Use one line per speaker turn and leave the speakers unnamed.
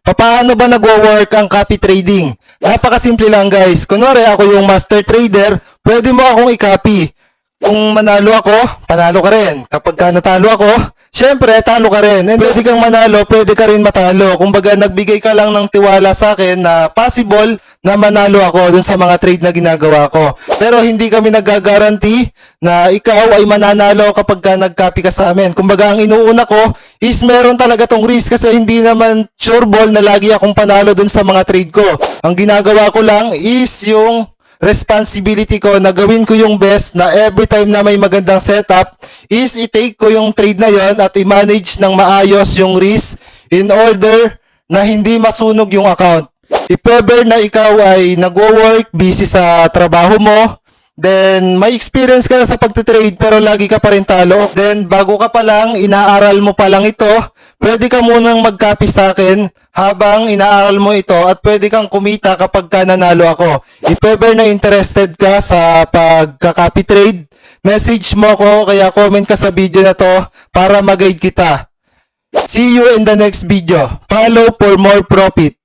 Paano ba nagwo-work ang copy trading? Napakasimple lang guys. Kunwari ako yung master trader, pwede mo akong i-copy. Kung manalo ako, panalo ka rin. Kapag natalo ako, syempre talo ka rin. And pwede kang manalo, pwede ka rin matalo. Kumbaga nagbigay ka lang ng tiwala sa akin na possible na manalo ako dun sa mga trade na ginagawa ko. Pero hindi kami nagagaranti na ikaw ay mananalo kapag nag-copy ka sa amin. Kumbaga ang inuuna ko is meron talaga tong risk kasi hindi naman sure ball na lagi akong panalo dun sa mga trade ko. Ang ginagawa ko lang is yung responsibility ko na gawin ko yung best na every time na may magandang setup is i-take ko yung trade na yon at i-manage ng maayos yung risk in order na hindi masunog yung account. If ever na ikaw ay nagwo-work, busy sa trabaho mo, then may experience ka na sa pagtitrade pero lagi ka pa rin talo, then bago ka pa lang, inaaral mo pa lang ito, pwede ka munang mag-copy sa akin habang inaaral mo ito at pwede kang kumita kapag ka nanalo ako. If ever na interested ka sa pagka-copy trade, message mo ko kaya comment ka sa video na to para mag-guide kita. See you in the next video. Follow for more profit.